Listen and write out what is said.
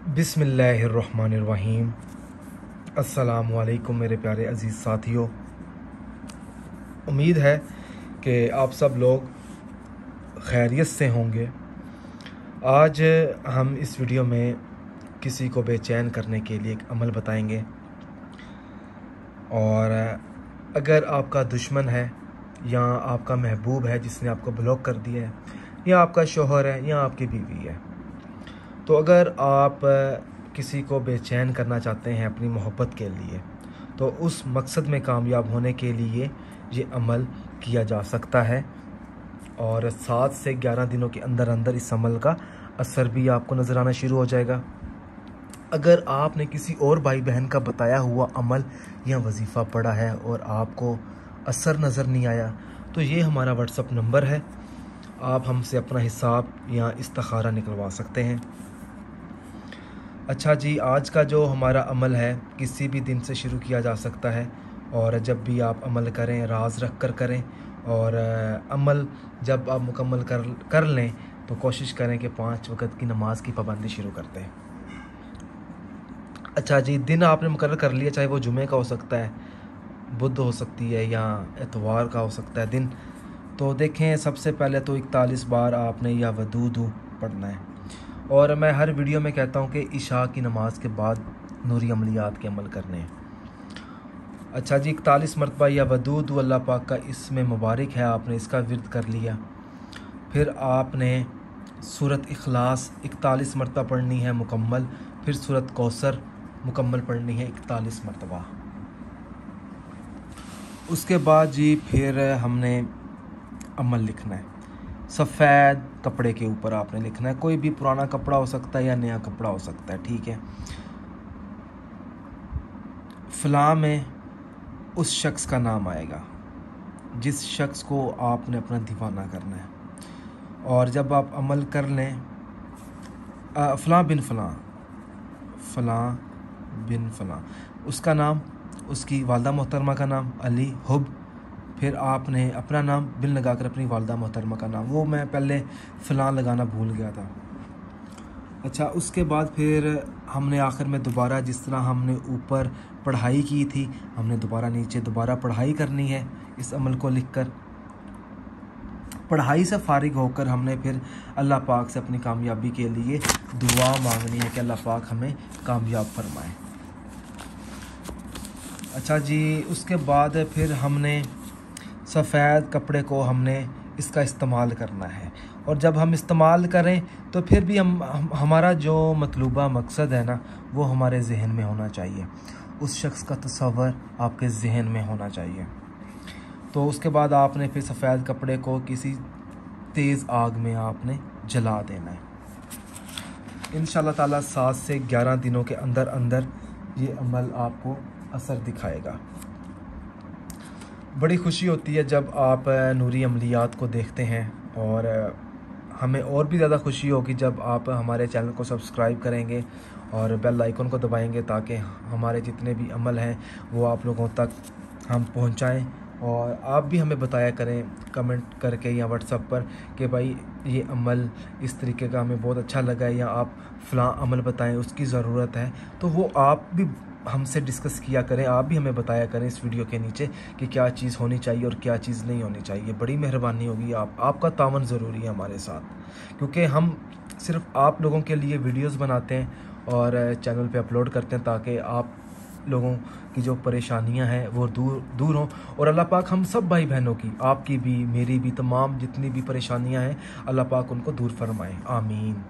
बिस्मिल्लाहिर्रहमानिर्रहीम। अस्सलामुअलैकुम मेरे प्यारे अज़ीज़ साथियों। उम्मीद है कि आप सब लोग खैरियत से होंगे। आज हम इस वीडियो में किसी को बेचैन करने के लिए एक अमल बताएंगे, और अगर आपका दुश्मन है या आपका महबूब है जिसने आपको ब्लॉक कर दिया है, या आपका शोहर है या आपकी बीवी है, तो अगर आप किसी को बेचैन करना चाहते हैं अपनी मोहब्बत के लिए, तो उस मकसद में कामयाब होने के लिए ये अमल किया जा सकता है। और 7 से 11 दिनों के अंदर अंदर इस अमल का असर भी आपको नज़र आना शुरू हो जाएगा। अगर आपने किसी और भाई बहन का बताया हुआ अमल या वजीफ़ा पढ़ा है और आपको असर नज़र नहीं आया, तो ये हमारा व्हाट्सअप नंबर है, आप हमसे अपना हिसाब या इस्तिखारा निकलवा सकते हैं। अच्छा जी, आज का जो हमारा अमल है किसी भी दिन से शुरू किया जा सकता है, और जब भी आप अमल करें राज रख कर करें, और अमल जब आप मुकम्मल कर लें तो कोशिश करें कि 5 वक़्त की नमाज़ की पाबंदी शुरू करते हैं। अच्छा जी, दिन आपने मुकर्रर कर लिया, चाहे वो जुमे का हो सकता है, बुध हो सकती है, या एतवार का हो सकता है दिन। तो देखें, सबसे पहले तो 41 बार आपने या वदूदू पढ़ना है। और मैं हर वीडियो में कहता हूँ कि इशा की नमाज के बाद नूरी अमलियात के अमल करने हैं। अच्छा जी, 41 मरतबा या वदूदू अल्लाह पाक का इसमें मुबारक है, आपने इसका विर्द कर लिया। फिर आपने सूरत इखलास 41 मरतबा पढ़नी है मुकम्मल। फिर सूरत कौसर मुकम्मल पढ़नी है 41 मरतबा। उसके बाद जी फिर हमने अमल लिखना है। सफ़ेद कपड़े के ऊपर आपने लिखना है, कोई भी पुराना कपड़ा हो सकता है या नया कपड़ा हो सकता है, ठीक है। फ़लाँ में उस शख्स का नाम आएगा जिस शख्स को आपने अपना दीवाना करना है। और जब आप अमल कर लें, फ़लाँ बिन फ़लाँ, फ़लाँ बिन फ़लाँ, उसका नाम, उसकी वालदा मोहतरमा का नाम अली हुब। फिर आपने अपना नाम बिल लगाकर अपनी वालदा मोहतरमा का नाम, वो मैं पहले फ़लाँ लगाना भूल गया था। अच्छा, उसके बाद फिर हमने आखिर में दोबारा, जिस तरह हमने ऊपर पढ़ाई की थी, हमने दोबारा नीचे दोबारा पढ़ाई करनी है। इस अमल को लिखकर पढ़ाई से फ़ारिग होकर हमने फिर अल्लाह पाक से अपनी कामयाबी के लिए दुआ मांगनी है कि अल्लाह पाक हमें कामयाब फरमाए। अच्छा जी, उसके बाद फिर हमने सफ़ेद कपड़े को हमने इसका इस्तेमाल करना है, और जब हम इस्तेमाल करें तो फिर भी हमारा जो मतलूबा मकसद है ना, वो हमारे जहन में होना चाहिए, उस शख्स का तस्वर आपके जहन में होना चाहिए। तो उसके बाद आपने फिर सफ़ेद कपड़े को किसी तेज़ आग में आपने जला देना है। इंशाअल्लाह ताला 7 से 11 दिनों के अंदर अंदर ये अमल आपको असर दिखाएगा। बड़ी खुशी होती है जब आप नूरी अमलियात को देखते हैं, और हमें और भी ज़्यादा खुशी होगी जब आप हमारे चैनल को सब्सक्राइब करेंगे और बेल आइकन को दबाएंगे, ताकि हमारे जितने भी अमल हैं वो आप लोगों तक हम पहुंचाएं। और आप भी हमें बताया करें कमेंट करके या व्हाट्सएप पर कि भाई ये अमल इस तरीके का हमें बहुत अच्छा लगा है, या आप फ़लाँ अमल बताएं उसकी ज़रूरत है, तो वो आप भी हमसे डिस्कस किया करें, आप भी हमें बताया करें इस वीडियो के नीचे कि क्या चीज़ होनी चाहिए और क्या चीज़ नहीं होनी चाहिए। बड़ी मेहरबानी होगी, आपका तावन ज़रूरी है हमारे साथ, क्योंकि हम सिर्फ आप लोगों के लिए वीडियोस बनाते हैं और चैनल पे अपलोड करते हैं, ताकि आप लोगों की जो परेशानियां हैं वो दूर हों, और अल्लाह पाक हम सब भाई बहनों की, आपकी भी मेरी भी, तमाम जितनी भी परेशानियां हैं, अल्लाह पाक उनको दूर फरमाए। आमीन।